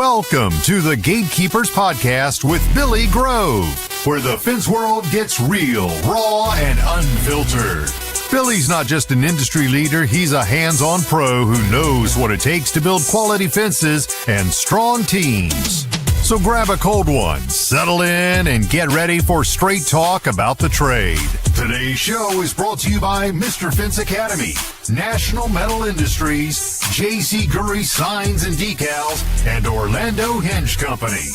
Welcome to the Gatekeepers Podcast with Billy Grove, where the fence world gets real, raw, and unfiltered. Billy's not just an industry leader, he's a hands-on pro who knows what it takes to build quality fences and strong teams. So grab a cold one, settle in, and get ready for straight talk about the trade. Today's show is brought to you by Mr. Fence Academy, National Metal Industries, J.C. Gurry Signs and Decals, and Orlando Hinge Company.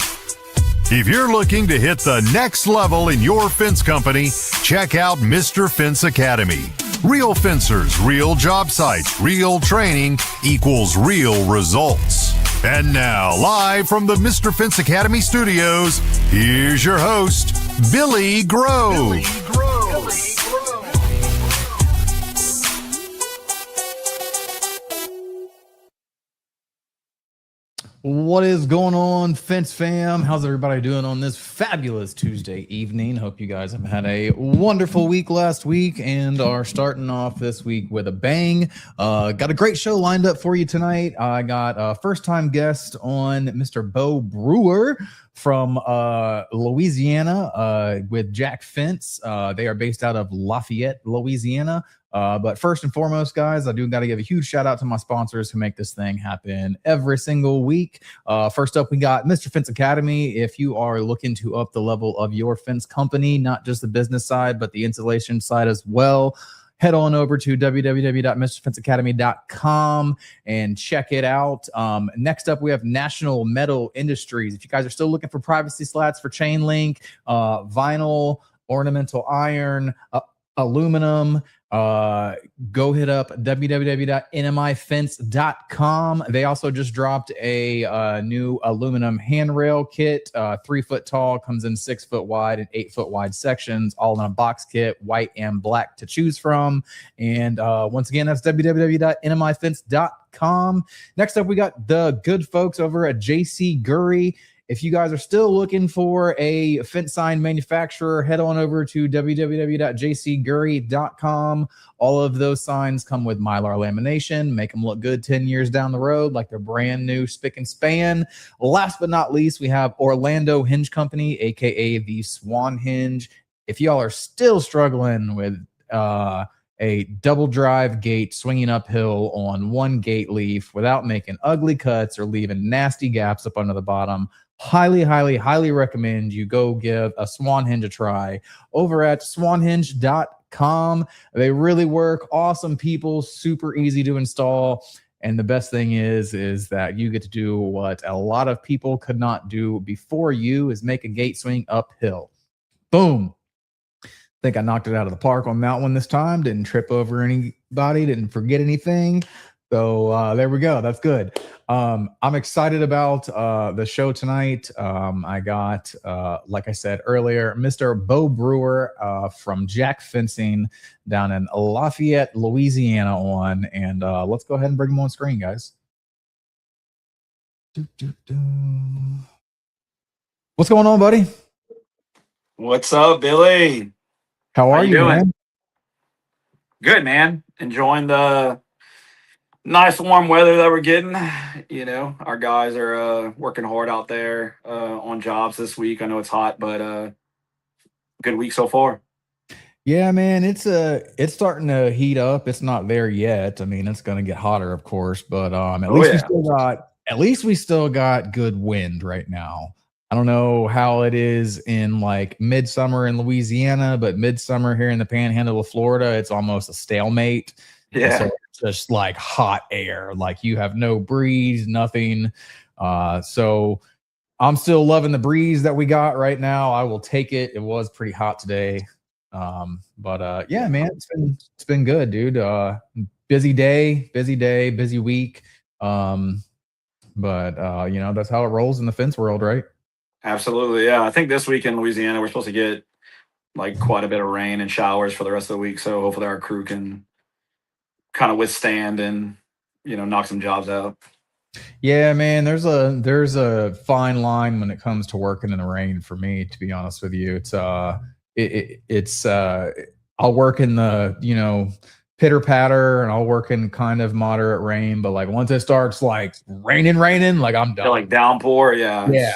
If you're looking to hit the next level in your fence company, check out Mr. Fence Academy. Real fencers, real job sites, real training equals real results. And now, live from the Mr. Fence Academy studios, here's your host, Billy Grove. What is going on, Fence Fam? How's everybody doing on this fabulous Tuesday evening? Hope you guys have had a wonderful week last week and are starting off this week with a bang. Got a great show lined up for you tonight. I got a first-time guest on, Mr. Beau Brewer from Louisiana with Jack Fence. They are based out of Lafayette, Louisiana. But first and foremost, guys, I do got to give a huge shout out to my sponsors who make this thing happen every single week. First up, we got Mr. Fence Academy. If you are looking to up the level of your fence company, not just the business side, but the installation side as well, head on over to www.mrfenceacademy.com and check it out. Next up, we have National Metal Industries. If you guys are still looking for privacy slats for chain link, vinyl, ornamental iron, aluminum, go hit up www.nmifence.com. They also just dropped a new aluminum handrail kit, 3 foot tall, comes in 6 foot wide and 8 foot wide sections, all in a box kit, white and black to choose from. And once again, that's www.nmifence.com. Next up, we got the good folks over at J.C. Gurry. If you guys are still looking for a fence sign manufacturer, head on over to www.jcgurry.com. All of those signs come with Mylar lamination, make them look good 10 years down the road, like they're brand new, spick and span. Last but not least, we have Orlando Hinge Company, aka the Swan Hinge. If y'all are still struggling with a double drive gate swinging uphill on one gate leaf without making ugly cuts or leaving nasty gaps up under the bottom, highly recommend you go give a Swan Hinge a try over at swanhinge.com. They really work. Awesome people, super easy to install. And the best thing is that you get to do what a lot of people could not do before you, is make a gate swing uphill. Boom. Think I knocked it out of the park on that one this time. Didn't trip over anybody, didn't forget anything. So there we go. That's good. I'm excited about the show tonight. I got, like I said earlier, Mr. Beau Brewer from Jack Fencing down in Lafayette, Louisiana on. And let's go ahead and bring him on screen, guys. What's going on, buddy? What's up, Billy? How are you doing? Man? Good, man. Enjoying the nice warm weather that we're getting. You know, our guys are working hard out there on jobs this week. I know it's hot, but good week so far. Yeah, man, it's starting to heat up. It's not there yet. I mean, it's going to get hotter, of course, but at least we still got good wind right now. I don't know how it is in like midsummer in Louisiana, but midsummer here in the panhandle of Florida, it's almost a stalemate. Yeah. So it's just like hot air, like you have no breeze, nothing. So I'm still loving the breeze that we got right now. I will take it. It was pretty hot today. But yeah, man, it's been good, dude. Busy day, busy week. But you know, that's how it rolls in the fence world, right? Absolutely. Yeah. I think this week in Louisiana, we're supposed to get like quite a bit of rain and showers for the rest of the week. So hopefully our crew can kind of withstand and, you know, knock some jobs out. Yeah, man, there's a fine line when it comes to working in the rain for me, to be honest with you. It's I'll work in the, you know, pitter patter, and I'll work in kind of moderate rain. But like once it starts like raining, like I'm done. Like downpour. Yeah.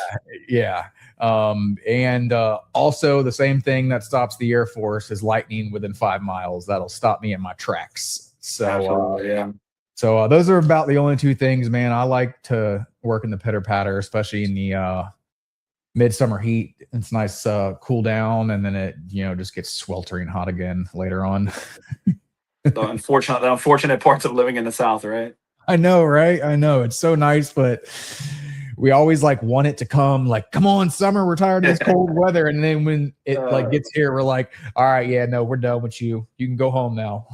Yeah. And also the same thing that stops the Air Force is lightning within 5 miles. That'll stop me in my tracks. So yeah. So those are about the only two things, man. I like to work in the pitter patter, especially in the midsummer heat. It's nice, cool down, and then it just gets sweltering hot again later on. The unfortunate parts of living in the South, right? I know, right? I know it's so nice, but we always like want it to come. Like, come on, summer. We're tired of this cold weather, and then when it like gets here, we're like, all right, yeah, no, we're done with you. You can go home now.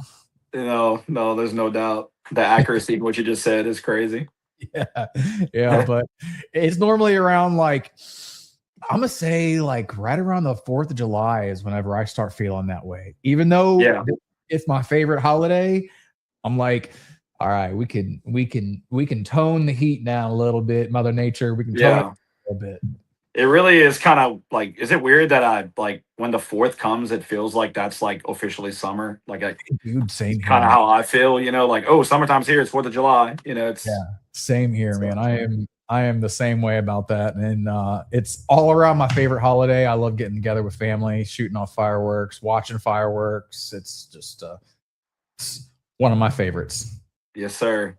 No, there's no doubt. The accuracy of what you just said is crazy. Yeah, but it's normally around like I'm gonna say like right around the 4th of July is whenever I start feeling that way. Even though it's my favorite holiday, I'm like, all right, we can tone the heat down a little bit, Mother Nature. We can tone it a little bit. It really is kind of like, is it weird that I like when the 4th comes, it feels like that's like officially summer? Like, dude, same kind of how I feel, like, oh, summertime's here. It's 4th of July. It's same here, man. I am the same way about that. And it's all around my favorite holiday. I love getting together with family, shooting off fireworks, watching fireworks. It's just it's one of my favorites. Yes, sir.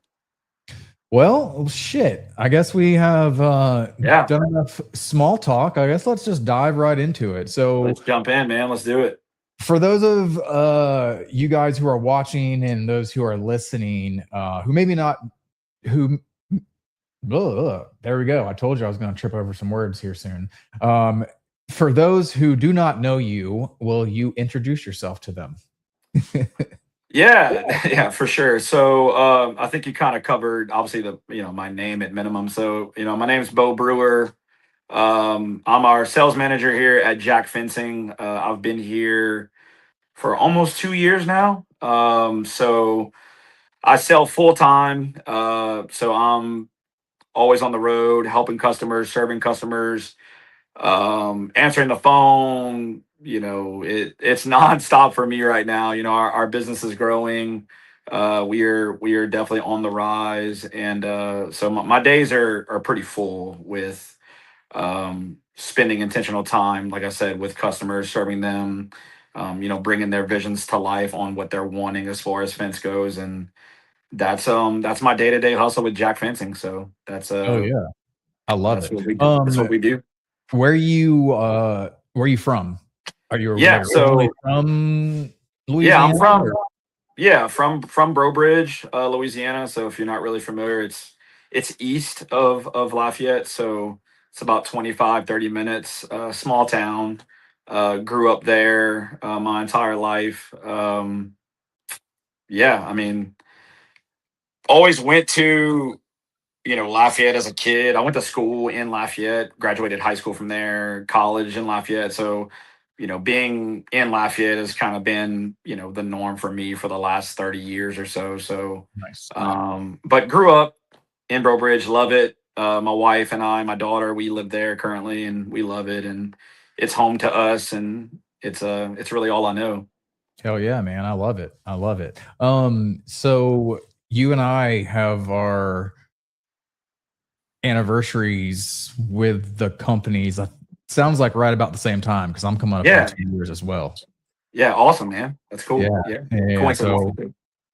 Well, shit. I guess we have done enough small talk. I guess let's just dive right into it. So let's jump in, man. Let's do it. For those of you guys who are watching and those who are listening, who maybe not, there we go. I told you I was going to trip over some words here soon. For those who do not know you, will you introduce yourself to them? Yeah, for sure. So I think you kind of covered obviously my name at minimum. So my name is Beau Brewer. I'm our sales manager here at Jack Fencing. I've been here for almost 2 years now. So I sell full time. So I'm always on the road, helping customers, serving customers, answering the phone. It's nonstop for me right now. Our business is growing. We are definitely on the rise, and so my days are pretty full with spending intentional time, like I said, with customers, serving them, bringing their visions to life on what they're wanting as far as fence goes, and that's my day-to-day hustle with Jack Fencing. So that's oh yeah, I love it. What we do. That's what we do. Where are you from? Are you originally from Louisiana? From Beau Brewer, Louisiana. So if you're not really familiar, it's east of Lafayette. So it's about 25-30 minutes. Small town. Grew up there my entire life. I mean, always went to Lafayette as a kid. I went to school in Lafayette, graduated high school from there, college in Lafayette. So, being in Lafayette has kind of been, the norm for me for the last 30 years or so. So, nice. But grew up in Beau Brewer, love it. My wife and I, my daughter, we live there currently and we love it. And it's home to us, and it's really all I know. Hell yeah, man. I love it. So you and I have our anniversaries with the companies. Sounds like right about the same time, because I'm coming up on 2 years as well. Yeah, awesome, man. That's cool. Yeah.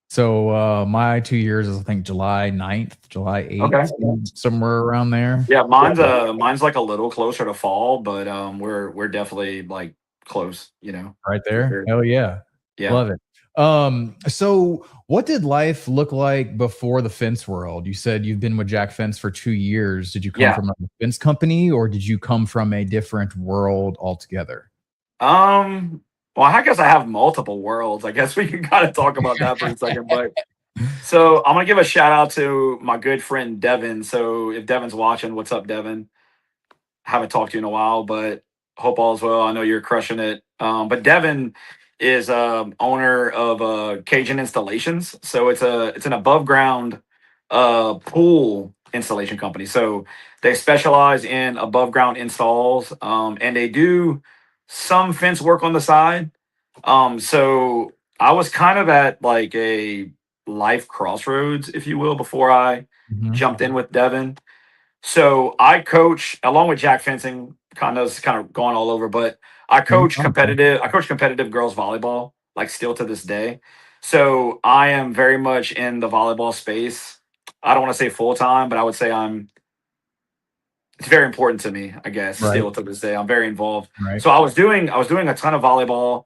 So my 2 years is I think July 9th, July 8th, somewhere around there. Yeah, mine's like a little closer to fall, but we're definitely like close, Right there. Sure. Hell yeah. Yeah. Love it. So what did life look like before the fence world? You said you've been with Jack Fence for 2 years. Did you come from a fence company, or did you come from a different world altogether? Well, I guess I have multiple worlds. I guess we can kind of talk about that for a second. But so I'm gonna give a shout out to my good friend Devin. So if Devin's watching, what's up, Devin? Haven't talked to you in a while, but hope all's well. I know you're crushing it. But Devin is owner of Cajun Installations. So it's an above ground pool installation company. So they specialize in above ground installs, and they do some fence work on the side. So I was kind of at like a life crossroads, if you will, before I Mhm. jumped in with Devin. So I coach along with Jack Fencing, kind of going all over, but Mhm. Okay. I coach competitive girls volleyball, like still to this day. So I am very much in the volleyball space. I don't want to say full time, but I would say it's very important to me, I guess, Right. still to this day. I'm very involved. Right. So I was doing a ton of volleyball,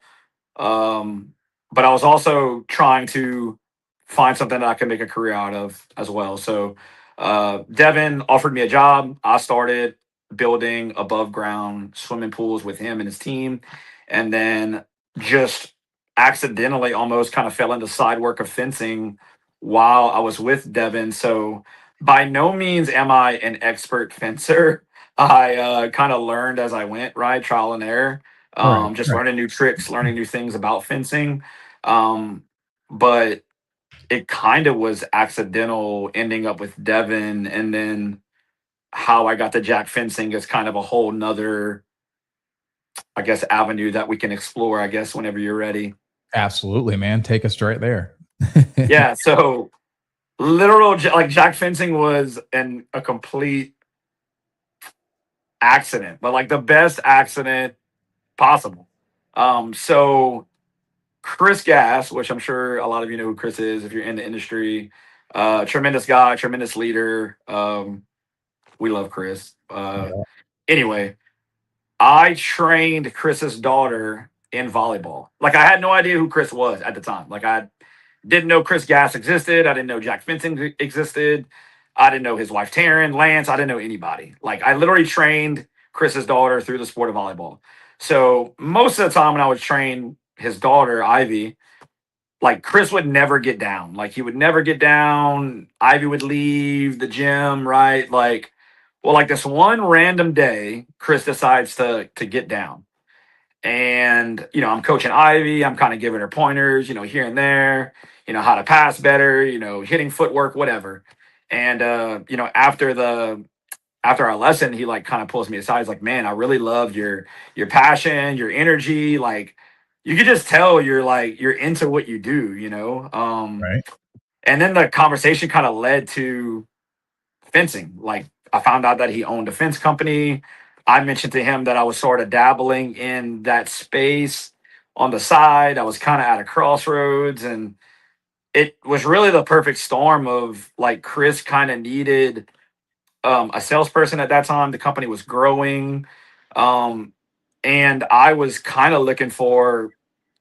um, but I was also trying to find something that I could make a career out of as well. So Devin offered me a job. I started building above ground swimming pools with him and his team, and then just accidentally almost kind of fell into side work of fencing while I was with Devin. So by no means am I an expert fencer. I kind of learned as I went, right? Trial and error, Right. just Right. learning new tricks, learning new things about fencing. Um, but it kind of was accidental ending up with Devin, and then how I got to Jack Fencing is kind of a whole nother, I guess, avenue that we can explore, I guess, whenever you're ready. Absolutely, man. Take us straight there. Yeah. So literal, like Jack Fencing was a complete accident, but like the best accident possible. So Chris Gass, which I'm sure a lot of you know who Chris is if you're in the industry, tremendous guy, tremendous leader. We love Chris. Yeah. Anyway, I trained Chris's daughter in volleyball. Like I had no idea who Chris was at the time. Like I didn't know Chris Gass existed. I didn't know Jack Fencing existed. I didn't know his wife Taryn, Lance. I didn't know anybody. Like I literally trained Chris's daughter through the sport of volleyball. So most of the time when I would train his daughter, Ivy, like Chris would never get down. Like he would never get down. Ivy would leave the gym, right? Like, well, like this one random day, Chris decides to get down. And, I'm coaching Ivy. I'm kind of giving her pointers, here and there, how to pass better, hitting footwork, whatever. And after our lesson, he like kind of pulls me aside. He's like, "Man, I really love your passion, your energy. Like, you could just tell you're into what you do." Right. And then the conversation kind of led to fencing. Like, I found out that he owned a fence company. I mentioned to him that I was sort of dabbling in that space on the side. I was kind of at a crossroads, and it was really the perfect storm of like Chris kind of needed a salesperson at that time. The company was growing. Um, and I was kind of looking for,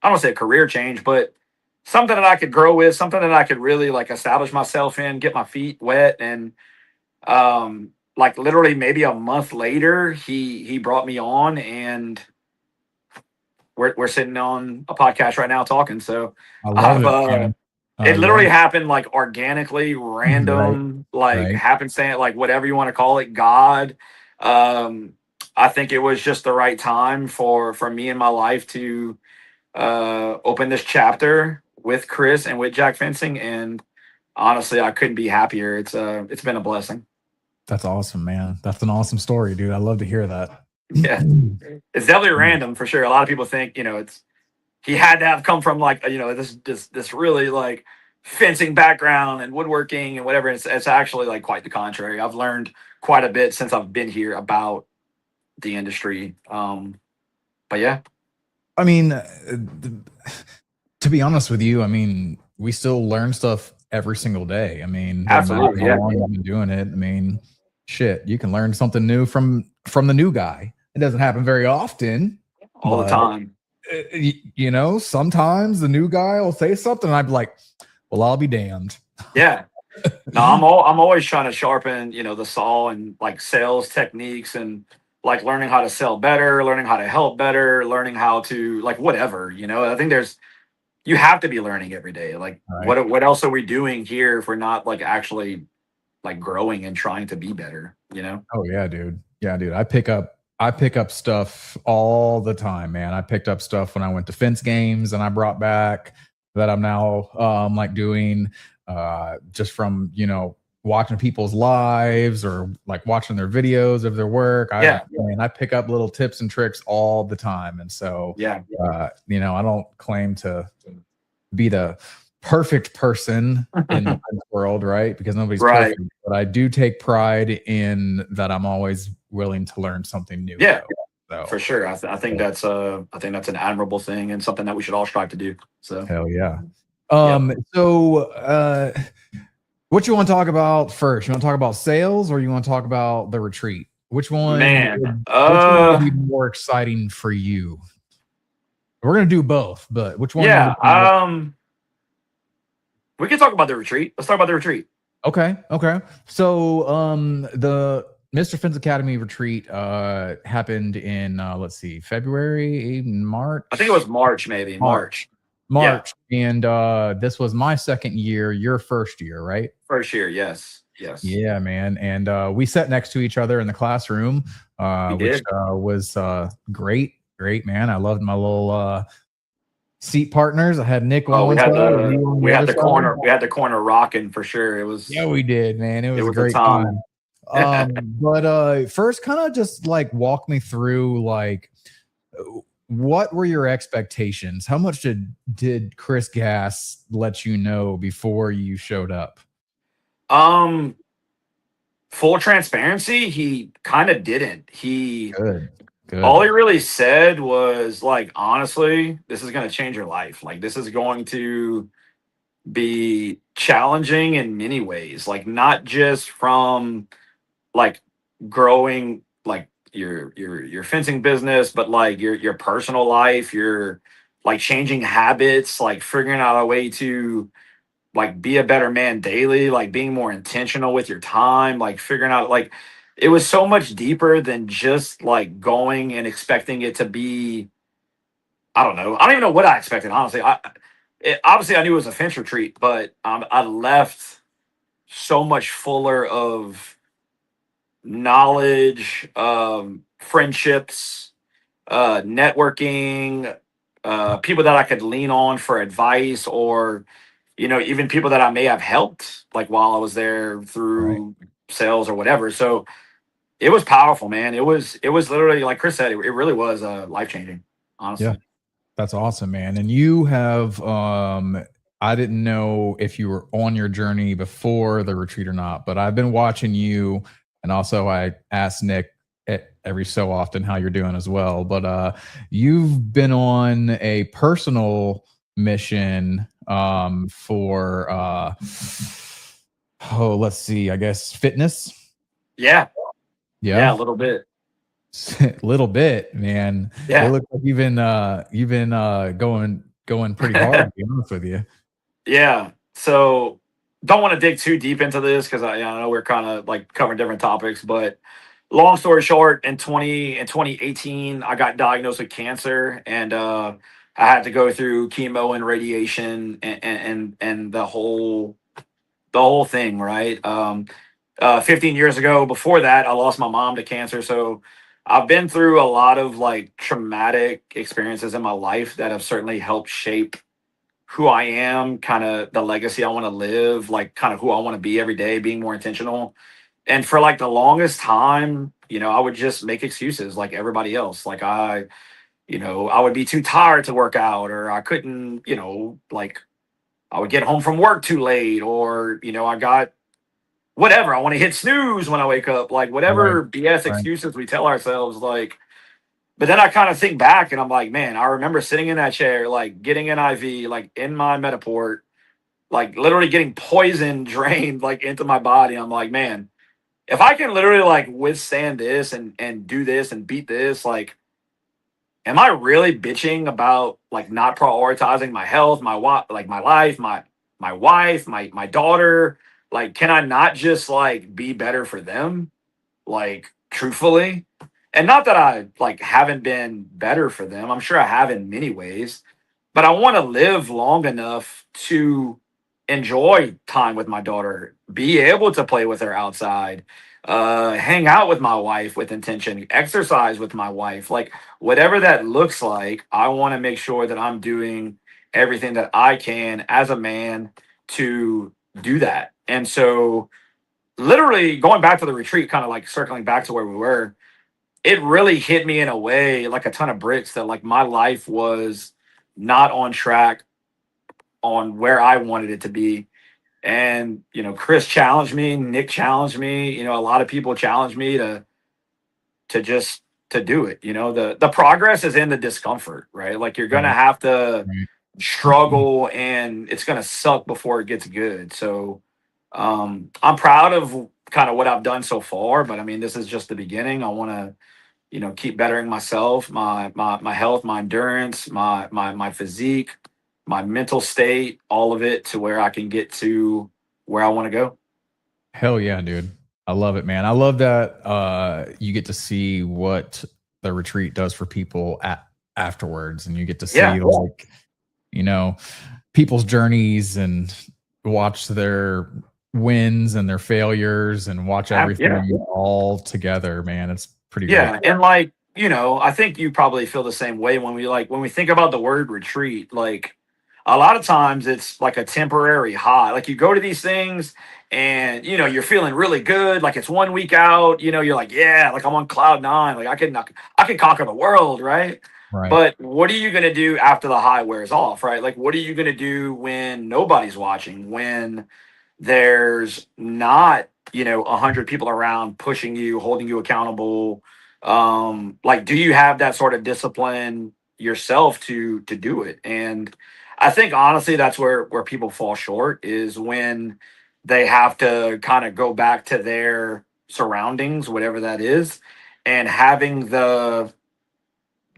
I don't want to say a career change, but something that I could grow with, something that I could really like establish myself in, get my feet wet. And like literally maybe a month later, he brought me on, and we're sitting on a podcast right now talking. So I love I've it, man. I it love literally it. happened like organically, Right. random, like Right. happenstance, like whatever you want to call it, God. Um, I think it was just the right time for me in my life to open this chapter with Chris and with Jack Fencing, and honestly, I couldn't be happier. It's been a blessing. That's awesome, man. That's an awesome story, dude. I love to hear that. Yeah, it's definitely random for sure. A lot of people think it's he had to have come from like this really like fencing background and woodworking and whatever. It's actually like quite the contrary. I've learned quite a bit since I've been here about the industry. But yeah, I mean, to be honest with you, I mean, we still learn stuff every single day. I mean, no matter absolutely, how yeah, long you've been doing it, I mean, shit, you can learn something new from the new guy. It doesn't happen very often, all the but time. sometimes the new guy will say something, and I'd be like, "Well, I'll be damned." Yeah, no, I'm always trying to sharpen the saw and like sales techniques and like learning how to sell better, learning how to help better, learning how to like whatever. I think you have to be learning every day. Like All right. what else are we doing here if we're not like actually like growing and trying to be better? Oh yeah, dude. Yeah, dude. I pick up stuff all the time, man. I picked up stuff when I went to fence games and I brought back that I'm now like doing just from, watching people's lives or like watching their videos of their work. Yeah, I pick up little tips and tricks all the time. And so yeah, I don't claim to be the perfect person in the world, right? Because nobody's Right. perfect. But I do take pride in that I'm always willing to learn something new. Yeah, So for sure. I think that's an admirable thing and something that we should all strive to do. So hell yeah. yep. So what you want to talk about first? You want to talk about sales or you want to talk about the retreat? Which one would be more exciting for you? We're gonna do both, but which one? Yeah. We can talk about the retreat. Let's talk about the retreat. Okay. So the Mr. Finn's Academy retreat happened in let's see, February, March. I think it was March, maybe. March. Yeah. And this was my second year, your first year, right? First year, yes. Yeah, man. And we sat next to each other in the classroom, which was great, man. I loved my little seat partners. I had Nick on one side. We had the corner rocking for sure. It was. Yeah, we did, man. It was a great time. But first, kind of just like walk me through, like, what were your expectations? How much did Chris Gass let you know before you showed up? Full transparency, he kind of didn't. Good. All he really said was, like, honestly, this is going to change your life. Like, this is going to be challenging in many ways. Like, not just from like growing like your fencing business, but like your personal life, your like changing habits, like figuring out a way to like be a better man daily, like being more intentional with your time, like figuring out like it was so much deeper than just like going and expecting it to be. I don't know. I don't even know what I expected, honestly. Obviously I knew it was a fence retreat, but I left so much fuller of knowledge, friendships, networking, people that I could lean on for advice, or even people that I may have helped like while I was there through sales or whatever. So it was powerful, man. It was literally, like Chris said, it really was life changing, honestly. Yeah, that's awesome, man. And you have I didn't know if you were on your journey before the retreat or not, but I've been watching you, and also I asked Nick every so often how you're doing as well. But you've been on a personal mission for let's see, I guess fitness. Yeah, a little bit. Little bit, man. Yeah, it looks like you've been going pretty hard, to be honest with you. Yeah. So don't want to dig too deep into this because I know we're kind of like covering different topics, but long story short, in 2018, I got diagnosed with cancer, and I had to go through chemo and radiation and the whole thing, right? 15 years ago, before that, I lost my mom to cancer. So I've been through a lot of like traumatic experiences in my life that have certainly helped shape who I am, kind of the legacy I want to live, like kind of who I want to be every day, being more intentional. And for like the longest time, I would just make excuses like everybody else. Like I would be too tired to work out, or I couldn't, like I would get home from work too late, or, I got whatever. I want to hit snooze when I wake up, like whatever BS excuses we tell ourselves, like. But then I kind of think back and I'm like, man, I remember sitting in that chair, like getting an IV, like in my Metaport, like literally getting poison drained like into my body. I'm like, man, if I can literally like withstand this and do this and beat this, like, am I really bitching about like not prioritizing my health, my like my life, my wife, my daughter? Like, can I not just like be better for them? Like, truthfully. And not that I like haven't been better for them. I'm sure I have in many ways, but I want to live long enough to enjoy time with my daughter, be able to play with her outside, hang out with my wife with intention, exercise with my wife, like whatever that looks like. I want to make sure that I'm doing everything that I can as a man to do that. And so literally going back to the retreat, kind of like circling back to where we were, it really hit me in a way like a ton of bricks that like my life was not on track where I wanted it to be. And Chris challenged me, Nick challenged me, a lot of people challenged me to just to do it. The progress is in the discomfort, right? Like you're gonna Right. have to Right. struggle and it's gonna suck before it gets good. So I'm proud of kind of what I've done so far, but I mean this is just the beginning. I want to keep bettering myself, my health, my endurance, my physique, my mental state, all of it to where I can get to where I want to go. Hell yeah, dude. I love it, man. I love that you get to see what the retreat does for people afterwards, and you get to Yeah. see like, you know, people's journeys and watch their wins and their failures and watch Yeah. everything all together, man. It's pretty great. Yeah. And like, I think you probably feel the same way when we think about the word retreat, like a lot of times it's like a temporary high. Like you go to these things and you're feeling really good. Like it's 1 week out, you're like, yeah, like I'm on cloud nine. Like I can conquer the world, right? Right. But what are you gonna do after the high wears off, right? Like what are you gonna do when nobody's watching, when there's not 100 people around pushing you, holding you accountable? Like do you have that sort of discipline yourself to do it? And I think honestly that's where people fall short, is when they have to kind of go back to their surroundings, whatever that is, and having the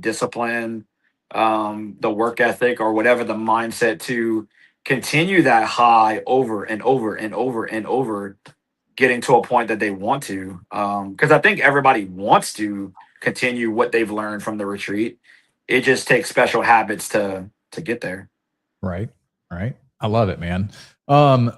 discipline, the work ethic, or whatever the mindset to continue that high over and over and over and over, getting to a point that they want to. Because I think everybody wants to continue what they've learned from the retreat. It just takes special habits to get there. Right. Right. I love it, man. All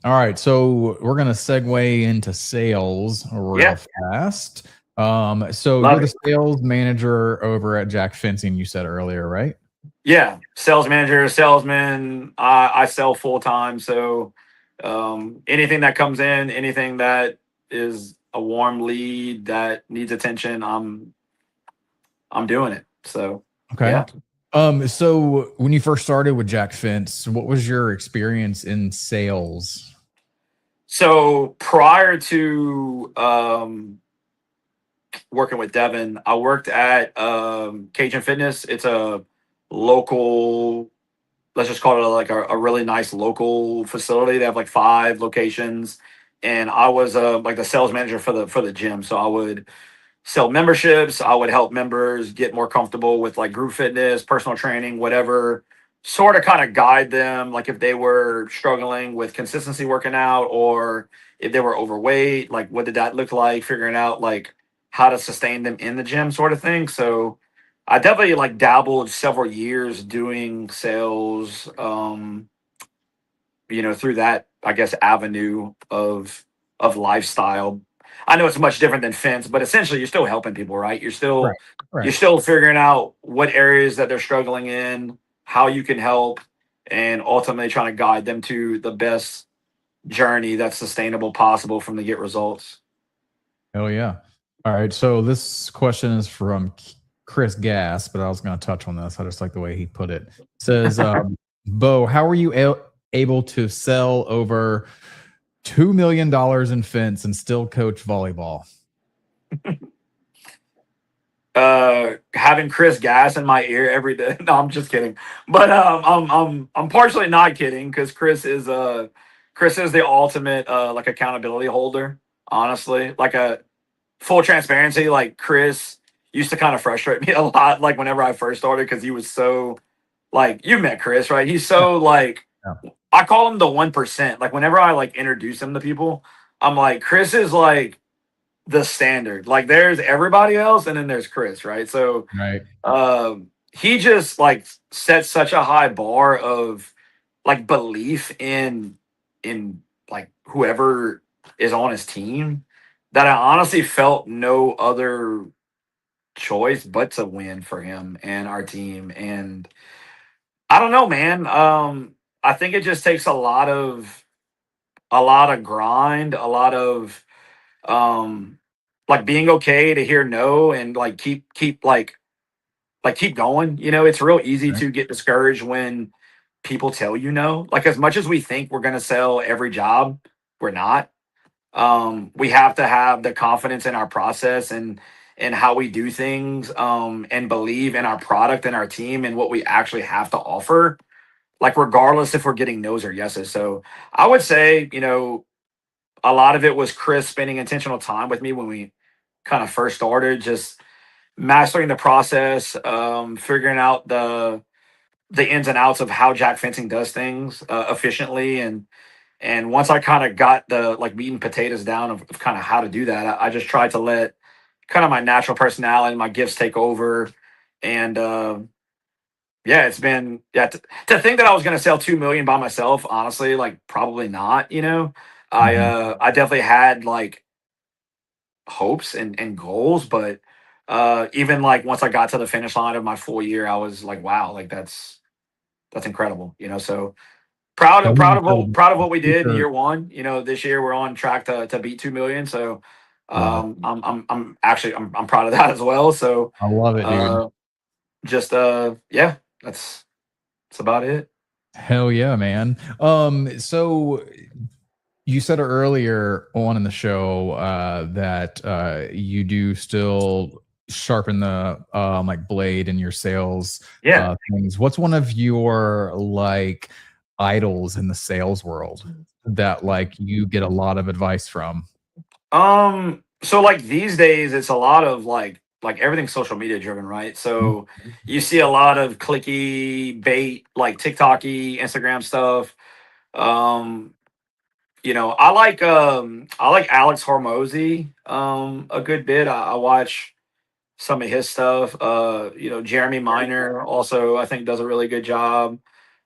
right. So we're gonna segue into sales real Yeah, fast. So you're love the it. sales manager over at Jack Fencing, you said earlier, right? Yeah, sales manager, salesman. I sell full time, so anything that comes in, anything that is a warm lead that needs attention, I'm doing it. So Okay. yeah. So when you first started with Jack Fence, what was your experience in sales? So prior to working with Devin, I worked at Cajun Fitness. It's a local, let's just call it like a really nice local facility. They have like 5 locations, and I was like the sales manager for the gym. So I would sell memberships. I would help members get more comfortable with like group fitness, personal training, whatever. Sort of kind of guide them, like if they were struggling with consistency working out, or if they were overweight, like what did that look like, figuring out like how to sustain them in the gym, sort of thing. So I definitely like dabbled several years doing sales, through that, I guess, avenue of lifestyle. I know it's much different than fence, but essentially you're still helping people, right? You're Right. still you're Right. still figuring out what areas that they're struggling in, how you can help, and ultimately trying to guide them to the best journey that's sustainable possible from the get results. Hell yeah. All right. So this question is from Chris Gass, but I was going to touch on this. I just like the way he put it. It says, Bo, how were you able to sell over $2 million in fence and still coach volleyball? Having Chris Gas in my ear every day. No, I'm just kidding. But I'm partially not kidding, because Chris is the ultimate like accountability holder. Honestly, like a full transparency, like Chris used to kind of frustrate me a lot. Like whenever I first started, because he was so, like, you met Chris, right? He's Yeah. so like, Yeah. I call him the 1%. Like whenever I like introduce him to people, I'm like, Chris is like the standard. Like there's everybody else and then there's Chris, right? So Right. he just like sets such a high bar of like belief in like whoever is on his team, that I honestly felt no other choice but to win for him and our team. And I don't know, man. I think it just takes a lot of grind, a lot of um like being okay to hear no, and like keep going. It's real easy Right. to get discouraged when people tell you no. Like as much as we think we're going to sell every job, we're not. We have to have the confidence in our process and how we do things, and believe in our product and our team and what we actually have to offer. Like regardless if we're getting no's or yeses. So I would say, a lot of it was Chris spending intentional time with me when we kind of first started, just mastering the process, figuring out the ins and outs of how Jack Fencing does things efficiently, and once I kind of got the like meat and potatoes down of kind of how to do that, I just tried to let kind of my natural personality, my gifts take over, and yeah, it's been to think that I was going to sell 2 million by myself. Honestly, like probably not. I definitely had like hopes and goals, but even like once I got to the finish line of my full year, I was like, wow, like that's incredible. So proud Tell of me proud of the what proud of what we did in future. year one. This year we're on track to beat 2 million. So Wow. I'm actually I'm proud of that as well. So I love it, dude. uh just yeah, that's about it. Hell yeah, man. So you said earlier on in the show that you do still sharpen the like blade in your sales Yeah. things. What's one of your like idols in the sales world that like you get a lot of advice from? So like these days it's a lot of like everything's social media driven, right? So you see a lot of clicky bait, like TikToky, Instagram stuff. Um, I like Alex Hormozy a good bit. I watch some of his stuff. Jeremy Miner also I think does a really good job.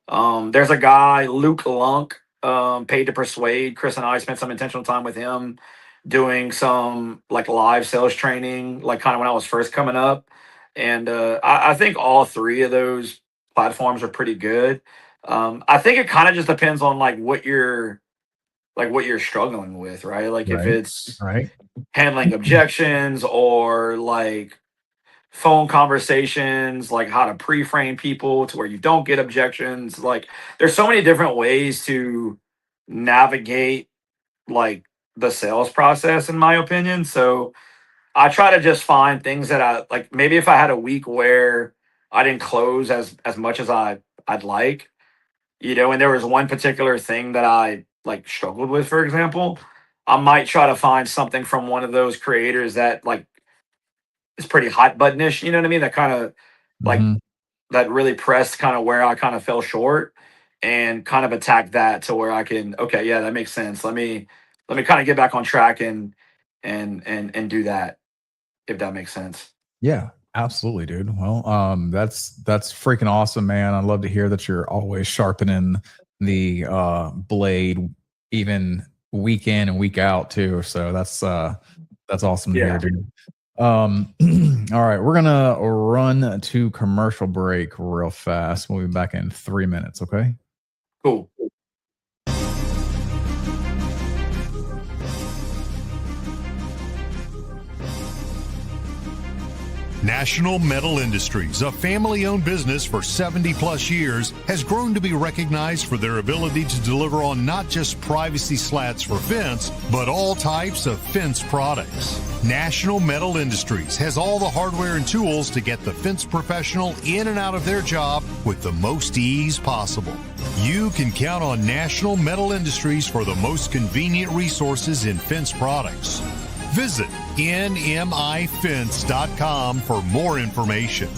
There's a guy, Luke Lunk, Paid to Persuade. Chris and I spent some intentional time with him doing some like live sales training, like kind of when I was first coming up. And I think all three of those platforms are pretty good. I think it kind of just depends on what you're struggling with, right? Like if Right. it's Right. handling objections or like phone conversations, like how to pre-frame people to where you don't get objections. Like there's so many different ways to navigate like the sales process, in my opinion. So I try to just find things that I like. Maybe if I had a week where I didn't close as much as I'd like, and there was one particular thing that I like struggled with, for example, I might try to find something from one of those creators that like is pretty hot buttonish, you know what I mean? That kind of like Mhm. that really pressed kind of where I kind of fell short and kind of attack that to where I can, okay, yeah, that makes sense. Let me kind of get back on track and do that, if that makes sense. Yeah, absolutely, dude. Well, that's freaking awesome, man. I love to hear that you're always sharpening the blade, even week in and week out too. So that's awesome to hear, Yeah, dude. All right, we're gonna run to commercial break real fast. We'll be back in 3 minutes. Okay. cool. National Metal Industries, a family-owned business for 70 plus years, has grown to be recognized for their ability to deliver on not just privacy slats for fence, but all types of fence products. National Metal Industries has all the hardware and tools to get the fence professional in and out of their job with the most ease possible. You can count on National Metal Industries for the most convenient resources in fence products. Visit nmifence.com for more information.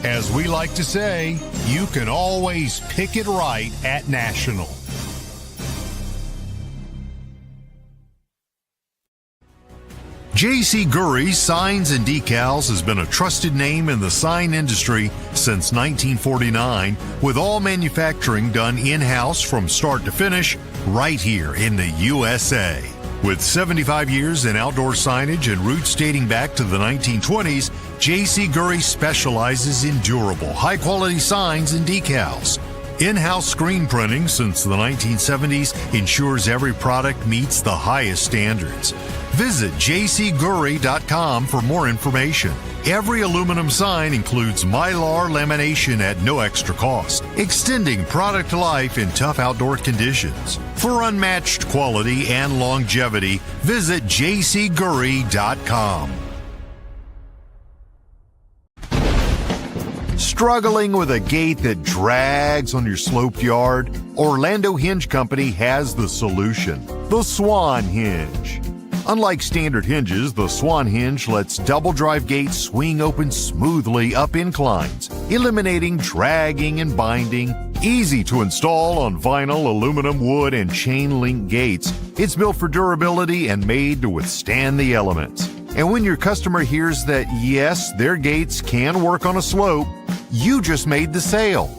As we like to say, you can always pick it right at National. J.C. Gurry Signs and Decals has been a trusted name in the sign industry since 1949, with all manufacturing done in-house from start to finish right here in the USA. With 75 years in outdoor signage and roots dating back to the 1920s, J.C. Gurry specializes in durable, high-quality signs and decals. In-house screen printing since the 1970s ensures every product meets the highest standards. Visit jcgurry.com for more information. Every aluminum sign includes Mylar lamination at no extra cost, extending product life in tough outdoor conditions. For unmatched quality and longevity, visit jcgurry.com. Struggling with a gate that drags on your sloped yard? Orlando Hinge Company has the solution, the Swan Hinge. Unlike standard hinges, the Swan Hinge lets double drive gates swing open smoothly up inclines, eliminating dragging and binding. Easy to install on vinyl, aluminum, wood, and chain link gates. It's built for durability and made to withstand the elements. And when your customer hears that, yes, their gates can work on a slope, you just made the sale.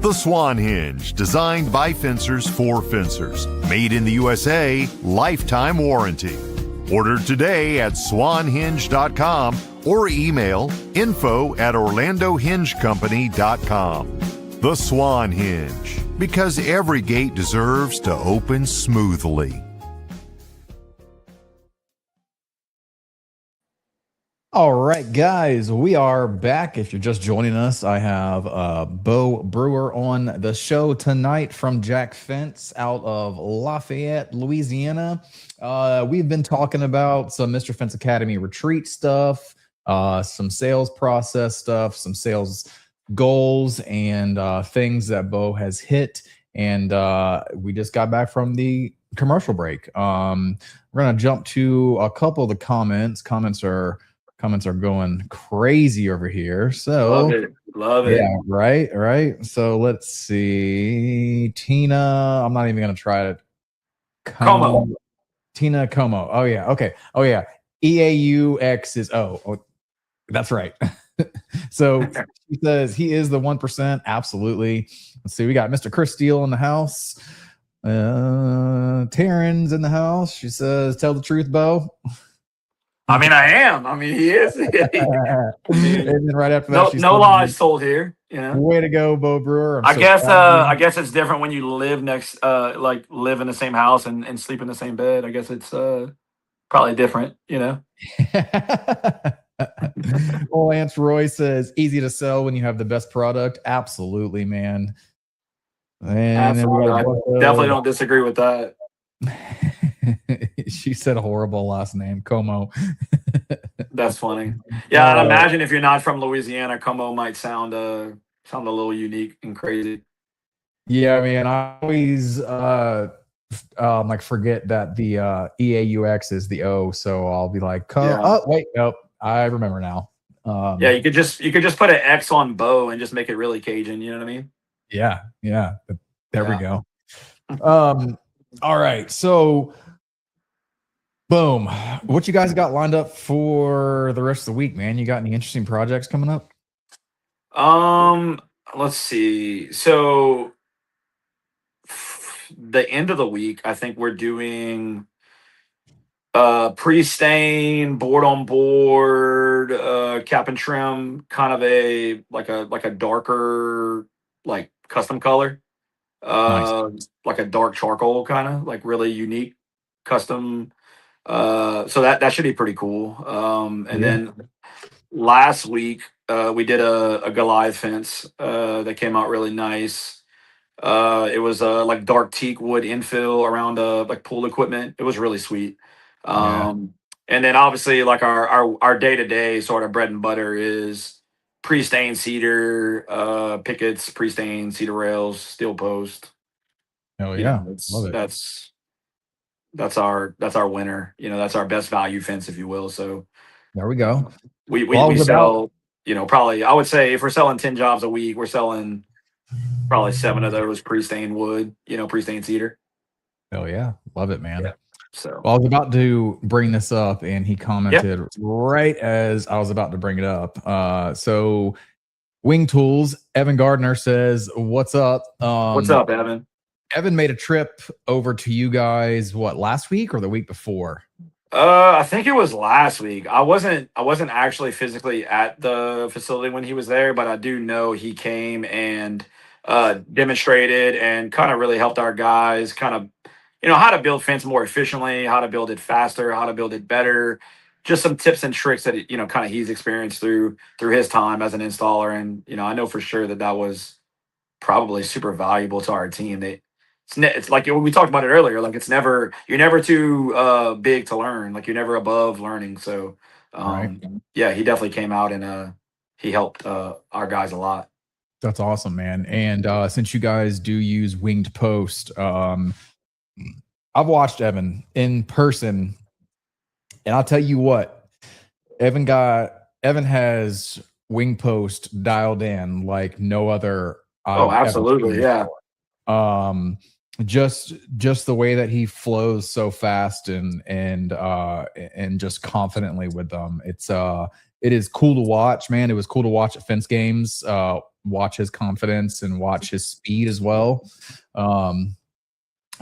The Swan Hinge, designed by fencers for fencers. Made in the USA, lifetime warranty. Order today at swanhinge.com or email info@orlandohingecompany.com. The Swan Hinge, because every gate deserves to open smoothly. All right, guys, we are back. If you're just joining us, I have Beau Brewer on the show tonight from Jack Fence out of Lafayette, Louisiana. We've been talking about some Mr. Fence Academy retreat stuff, some sales process stuff, some sales goals, and things that Beau has hit. And we just got back from the commercial break. We're going to jump to a couple of the comments. Comments are going crazy over here. So love it. Yeah, right. So let's see. Tina, I'm not even gonna try it. Como. Tina Como. Oh yeah. Okay. Oh yeah. EAUX is that's right. So she says he is the 1%. Absolutely. Let's see. We got Mr. Chris Steele in the house. Taryn's in the house. She says, tell the truth, Beau. I mean, I am. I mean, he is. And then right after that, no lies told here. You know, way to go, Beau Brewer. I guess it's different when you live next, live in the same house and sleep in the same bed. I guess it's probably different. You know. Well, Lance Roy says easy to sell when you have the best product. Absolutely, man. And absolutely. I definitely don't disagree with that. She said a horrible last name, Como. That's funny. Yeah, I'd imagine if you're not from Louisiana, Como might sound a little unique and crazy. Yeah, I mean, I always forget that the EAUX is the O, so I'll be like, oh wait, nope, I remember now. Yeah, you could just put an X on Beau and just make it really Cajun. You know what I mean? Yeah. There we go. All right, so boom. What you guys got lined up for the rest of the week, man? You got any interesting projects coming up? Let's see. So the end of the week, I think we're doing pre-stain, board on board, cap and trim, kind of a darker, like custom color. Nice. Like a dark charcoal, kind of like really unique custom. So that should be pretty cool. And then last week we did a Goliath fence that came out really nice. It was like dark teak wood infill around like pool equipment. It was really sweet. And then obviously like our day-to-day sort of bread and butter is pre-stained cedar, pickets, pre-stained cedar rails, steel post. Oh yeah, love it. That's our winner. You know, that's our best value fence, if you will. So there we go. We sell, probably, I would say if we're selling 10 jobs a week, we're selling probably 7 of those pre-stained wood, pre-stained cedar. Oh yeah, love it, man. Yeah. So I was about to bring this up, and he commented right as I was about to bring it up. So Wing Tools, Evan Gardner says, "What's up? What's up, Evan?" Evan made a trip over to you guys. What, last week or the week before? I think it was last week. I wasn't actually physically at the facility when he was there, but I do know he came and demonstrated and kind of really helped our guys kind of how to build fence more efficiently, how to build it faster, how to build it better. Just some tips and tricks that kind of he's experienced through his time as an installer, and I know for sure that was probably super valuable to our team. It's like we talked about it earlier. Like you're never too big to learn. Like you're never above learning. So Right. yeah, he definitely came out and he helped our guys a lot. That's awesome, man. And since you guys do use winged post, I've watched Evan in person, and I'll tell you what, Evan has wing post dialed in like no other Oh, I've ever absolutely, seen yeah, before. Just the way that he flows so fast and just confidently with them. It is cool to watch, man. It was cool to watch at fence games, watch his confidence and watch his speed as well.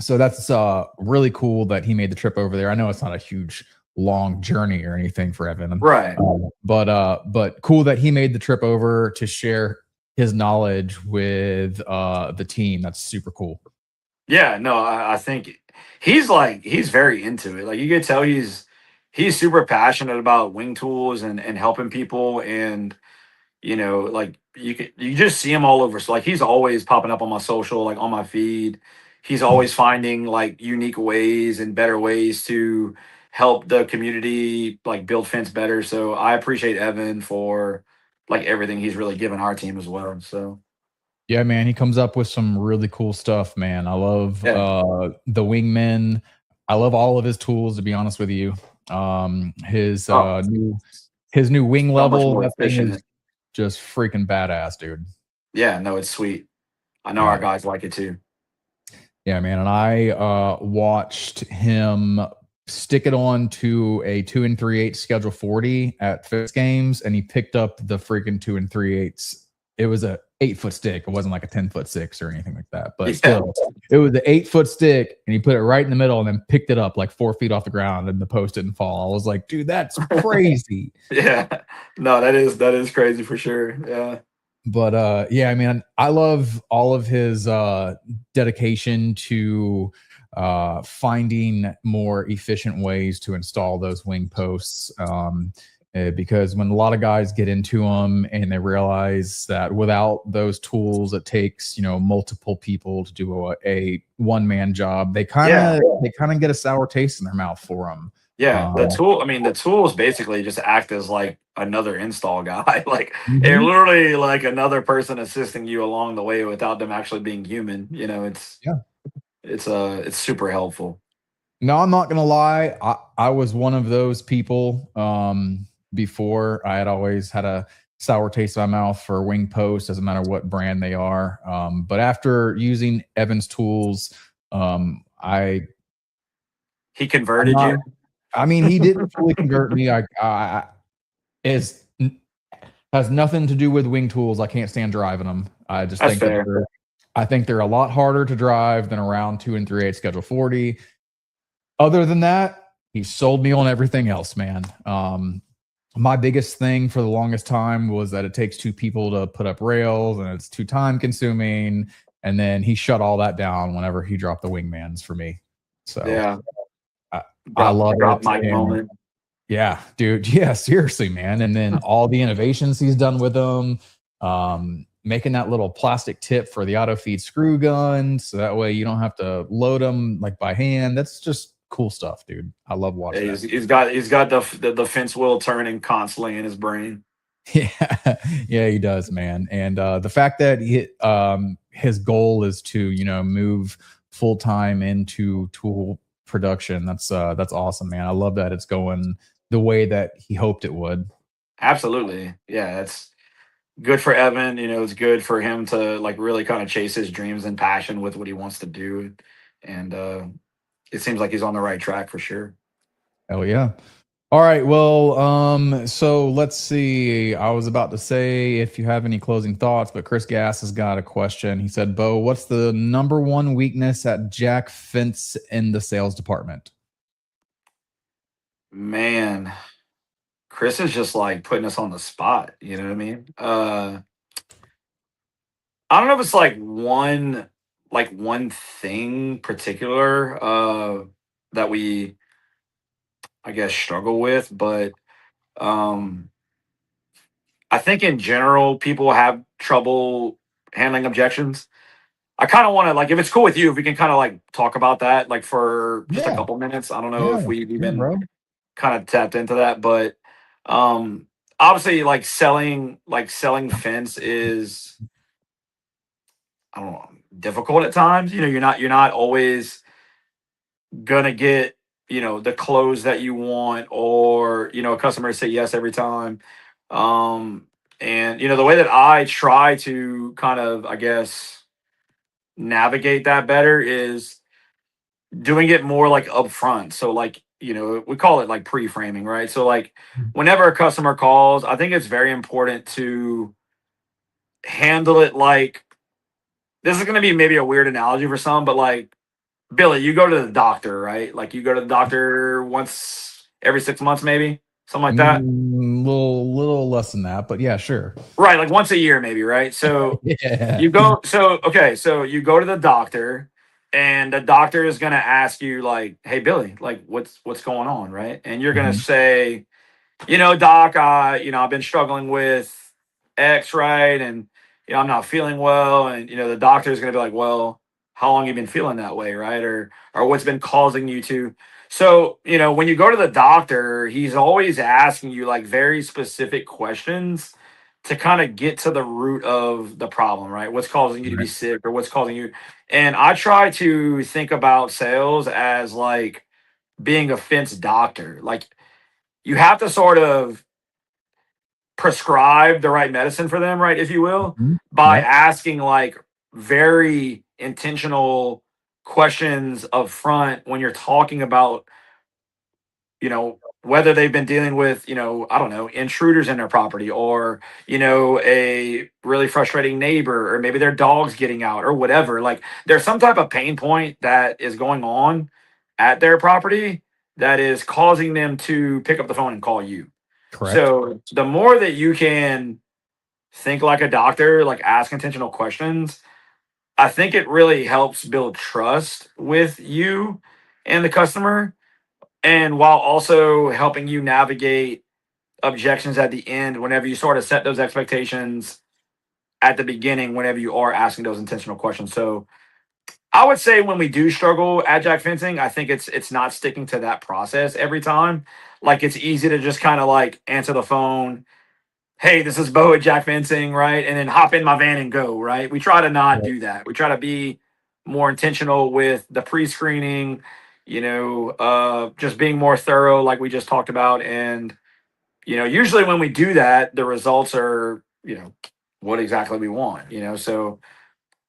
So that's really cool that he made the trip over there. I know it's not a huge long journey or anything for Evan, right. but cool that he made the trip over to share his knowledge with the team. That's super cool. Yeah, no, I think he's very into it. Like you could tell he's super passionate about wing tools and helping people, and like you just see him all over. So like he's always popping up on my social, like on my feed. He's always finding like unique ways and better ways to help the community like build fence better. So I appreciate Evan for like everything he's really given our team as well. So Yeah, man, he comes up with some really cool stuff, man. I love yeah. the wingmen. I love all of his tools, to be honest with you. His Oh, his new wing so much level, more that thing is efficient. just freaking badass, dude. Yeah, no, it's sweet. I know our Yeah. guys like it too. Yeah, man. And I watched him stick it on to a 2 3/8 schedule 40 at Fitz games, and he picked up the freaking 2 3/8. It was a 8-foot stick. It wasn't like a 10-foot 6 or anything like that. But Yeah. still, it was an 8-foot stick, and he put it right in the middle and then picked it up like 4 feet off the ground, and the post didn't fall. I was like, dude, that's crazy. Yeah. No, that is crazy for sure. Yeah. But yeah, I mean, I love all of his dedication to finding more efficient ways to install those wing posts, because when a lot of guys get into them and they realize that without those tools it takes multiple people to do a one-man job, they kind Yeah. of get a sour taste in their mouth for them. Yeah. The tools basically just act as like another install guy. Like they're Mhm. literally like another person assisting you along the way without them actually being human. Yeah. It's super helpful. No, I'm not gonna lie. I was one of those people. Before I had always had a sour taste in my mouth for wing posts, doesn't matter what brand they are. But after using Evan's tools, I He I'm converted not. you. I mean, he didn't fully convert me. I is has nothing to do with wing tools. I can't stand driving them. I just That's think that fair. I think they're a lot harder to drive than around 2 3/8 schedule 40. Other than that, he sold me on everything else, man. My biggest thing for the longest time was that it takes two people to put up rails and it's too time consuming. And then he shut all that down whenever he dropped the wingmans for me. So Yeah. I, I love Drop it. mic And moment. yeah, dude. Yeah, seriously, man. And then all the innovations he's done with them, making that little plastic tip for the auto feed screw gun. So that way you don't have to load them like by hand. That's just cool stuff, dude. I love Yeah, watching he's got the fence wheel turning constantly in his brain. Yeah, yeah, he does, man. And the fact that his goal is to move full time into tool production, that's awesome, man. I love that it's going the way that he hoped it would. Absolutely. Yeah, that's good for Evan. It's good for him to like really kind of chase his dreams and passion with what he wants to do. And it seems like he's on the right track for sure. Hell yeah. All right. Well, so let's see. I was about to say if you have any closing thoughts, but Chris Gass has got a question. He said, Beau, what's the number one weakness at Jack Fence in the sales department? Man, Chris is just like putting us on the spot. You know what I mean? I don't know if it's like one like one thing particular that we, I guess, struggle with, but um I think in general people have trouble handling objections. I kind of want to, like, if it's cool with you, if we can kind of like talk about that like for just a Yeah. couple minutes. I don't know Yeah. if we've Yeah, even bro. kind of tapped into that, but um obviously selling fence is, I don't know, difficult at times. You're not always gonna get, the close that you want, or a customer say yes every time. Um and the way that I try to kind of, I guess, navigate that better is doing it more like upfront. So like, we call it like pre-framing, right? So like whenever a customer calls, I think it's very important to handle it like, this is going to be maybe a weird analogy for some, but like, Billy, you go to the doctor, right? Like you go to the doctor once every 6 months, maybe something like that. Little less than that, but yeah, sure. Right. Like once a year, maybe. Right. So Yeah. you go to the doctor, and the doctor is going to ask you like, hey, Billy, like what's going on. Right. And you're going to Mhm. say, doc, I've been struggling with X, right? And, I'm not feeling well. And, the doctor is going to be like, well, how long you been feeling that way, right? Or what's been causing you to. So, when you go to the doctor, he's always asking you like very specific questions to kind of get to the root of the problem, right? What's causing you to be Right. sick, or what's causing you. And I try to think about sales as like being a fence doctor. Like, you have to sort of prescribe the right medicine for them, right, if you will, Mhm. by Yep. asking like very intentional questions up front when you're talking about, whether they've been dealing with, I don't know, intruders in their property, or, a really frustrating neighbor, or maybe their dog's getting out, or whatever. Like there's some type of pain point that is going on at their property that is causing them to pick up the phone and call you. Correct. So the more that you can think like a doctor, like ask intentional questions, I think it really helps build trust with you and the customer. And while also helping you navigate objections at the end, whenever you sort of set those expectations at the beginning, whenever you are asking those intentional questions. So I would say when we do struggle at Jack Fencing, I think it's not sticking to that process every time. Like it's easy to just kind of like answer the phone, hey, this is Beau at Jack Fencing, right? And then hop in my van and go, right? We try to not Right. do that. We try to be more intentional with the pre-screening, just being more thorough, like we just talked about. And, usually when we do that, the results are, what exactly we want, So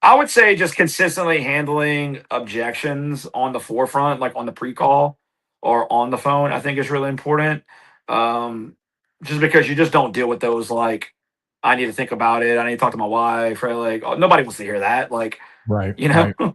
I would say just consistently handling objections on the forefront, like on the pre-call or on the phone, I think is really important. Um, just because you just don't deal with those like, I need to think about it. I need to talk to my wife. Right? Like, oh, nobody wants to hear that. Like, Right. you know. Right.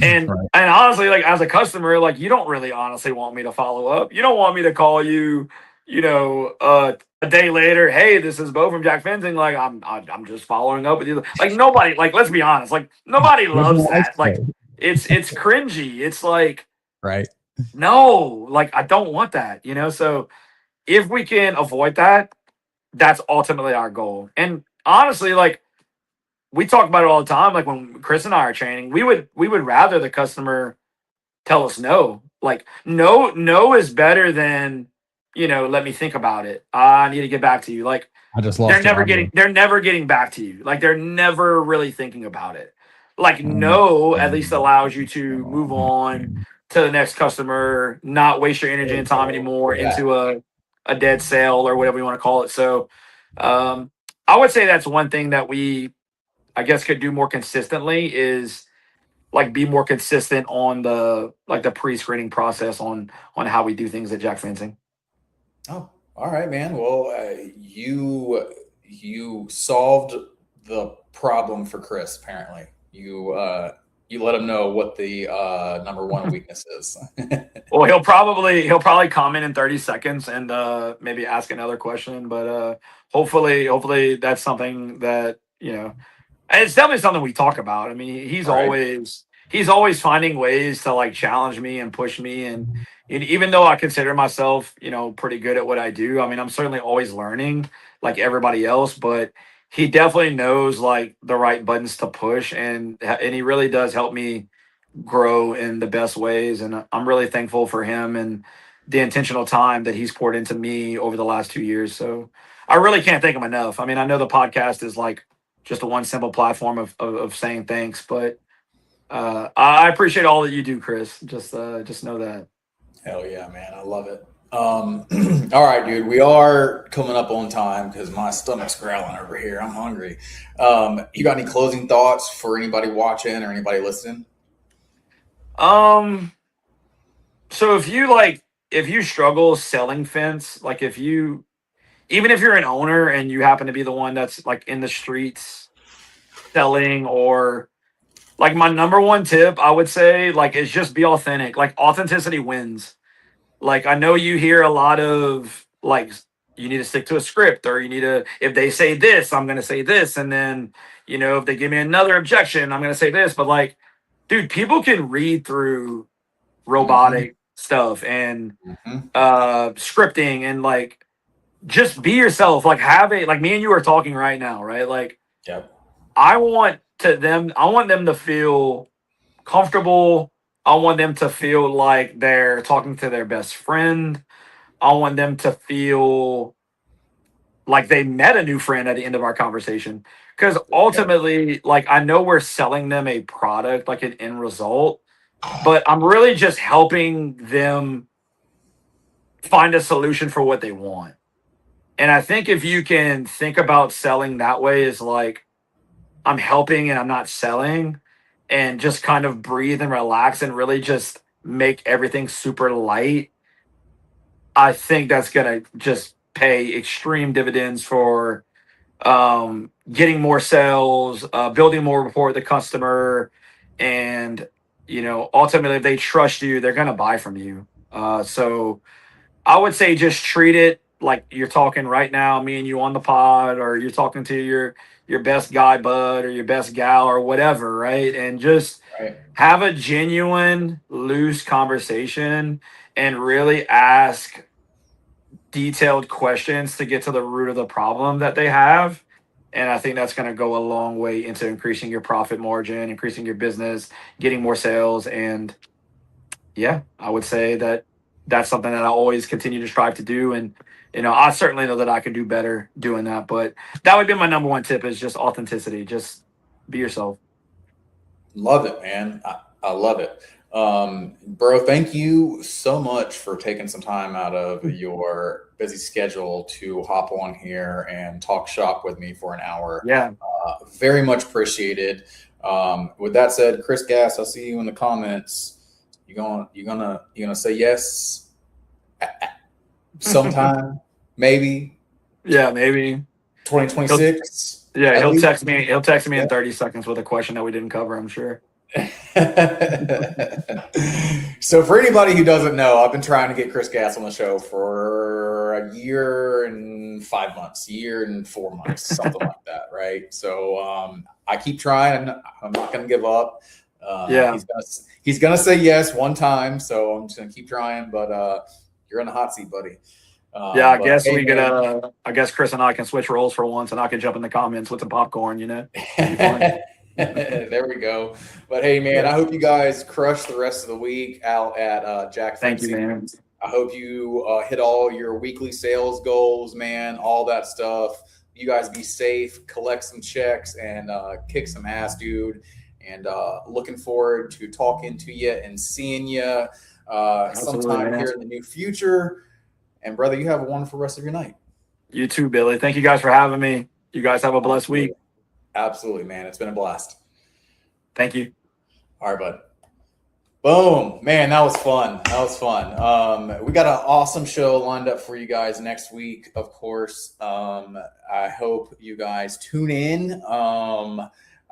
And Right. and honestly, like as a customer, like you don't really honestly want me to follow up. You don't want me to call you, a day later. Hey, this is Beau from Jack Fencing. Like I'm just following up with you. Like nobody, like let's be honest, like nobody What do loves I that. Like say? it's cringy. It's like Right. no, like I don't want that. So if we can avoid that, that's ultimately our goal. And honestly, like we talk about it all the time. Like when Chris and I are training, we would rather the customer tell us no. Like no is better than, let me think about it. I need to get back to you. Like I just they're lost it never on getting you. they're never getting back to you. Like they're never really thinking about it. Like Mm, no at least mm, allows you to move on mm. to the next customer, not waste your energy and time anymore Yeah. into a dead sale or whatever you want to call it. So um I would say that's one thing that we, I guess, could do more consistently is like be more consistent on the pre-screening process on how we do things at Jack Fencing. Oh, all right, man. Well, you solved the problem for Chris. Apparently, you let him know what the number one weakness is. Well, he'll probably comment in 30 seconds and maybe ask another question, but hopefully that's something that, And it's definitely something we talk about. I mean, Right. he's always finding ways to like challenge me and push me. And even though I consider myself, pretty good at what I do, I mean, I'm certainly always learning like everybody else, but he definitely knows like the right buttons to push, and he really does help me grow in the best ways. And I'm really thankful for him and the intentional time that he's poured into me over the last 2 years. So I really can't thank him enough. I mean, I know the podcast is like just a one simple platform of saying thanks, but I appreciate all that you do, Chris. Just know that. Hell yeah, man. I love it. All right, dude. We are coming up on time because my stomach's growling over here. I'm hungry. You got any closing thoughts for anybody watching or anybody listening? Um, so if you struggle selling fence, like if you even if you're an owner and you happen to be the one that's like in the streets selling, or like my number one tip I would say like is just be authentic. Like authenticity wins. Like I know you hear a lot of like you need to stick to a script, or you need to, if they say this, I'm going to say this, and then if they give me another objection, I'm going to say this. But like, dude, people can read through Mm-hmm. robotic stuff and Mm-hmm. scripting, and like just be yourself. Like have a like me and you are talking right now, right? Like Yep. I want them to feel comfortable. I want them to feel like they're talking to their best friend. I want them to feel like they met a new friend at the end of our conversation. Because Yep. ultimately, like I know we're selling them a product, like an end result, but I'm really just helping them find a solution for what they want. And I think if you can think about selling that way, is like I'm helping and I'm not selling, and just kind of breathe and relax and really just make everything super light, I think that's going to just pay extreme dividends for getting more sales, building more rapport with the customer, and ultimately, if they trust you, they're gonna buy from you. So I would say just treat it like you're talking right now, me and you on the pod, or you're talking to your best guy bud or your best gal or whatever, right? And just Right. have a genuine, loose conversation and really ask detailed questions to get to the root of the problem that they have. And I think that's going to go a long way into increasing your profit margin, increasing your business, getting more sales. And yeah, I would say that that's something that I always continue to strive to do. And, I certainly know that I can do better doing that. But that would be my number one tip, is just authenticity. Just be yourself. Love it, man. I love it. Bro, thank you so much for taking some time out of your busy schedule to hop on here and talk shop with me for an hour. Yeah. Very much appreciated. With that said, Chris Gass, I'll see you in the comments. You gonna say yes sometime, maybe Yeah, maybe. He'll, 2026 yeah, at he'll least. text me. He'll text me Yeah. in 30 seconds with a question that we didn't cover, I'm sure. So for anybody who doesn't know, I've been trying to get Chris Gass on the show for a year and 5 months, year and 4 months, something like that, right? So I keep trying. I'm not going to give up. Yeah. He's gonna say yes one time, so I'm just gonna keep trying. But you're in the hot seat, buddy. Yeah, I But guess hey, we could. man. I guess Chris and I can switch roles for once, and I can jump in the comments with some popcorn. It'd be fun. There we go. But hey, man, Yeah. I hope you guys crush the rest of the week out at Jack Thank you, Fencing. man. I hope you hit all your weekly sales goals, man, all that stuff. You guys be safe, collect some checks, and kick some ass, dude. And looking forward to talking to you and seeing you Absolutely, sometime man. here in the new future. And brother, you have a wonderful rest of your night. You too, Billy. Thank you guys for having me. You guys have a blessed week. Absolutely. Absolutely, man. It's been a blast. Thank you. All right, bud. Boom, man, that was fun. That was fun. We got an awesome show lined up for you guys next week, of course. I hope you guys tune in.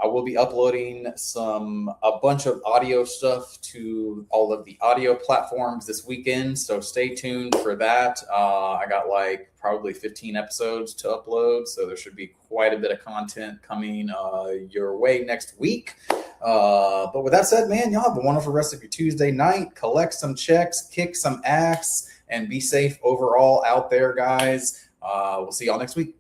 I will be uploading a bunch of audio stuff to all of the audio platforms this weekend, so stay tuned for that. I got like probably 15 episodes to upload, so there should be quite a bit of content coming your way next week. But with that said, man, y'all have a wonderful rest of your Tuesday night. Collect some checks, kick some ass, and be safe overall out there, guys. We'll see y'all next week.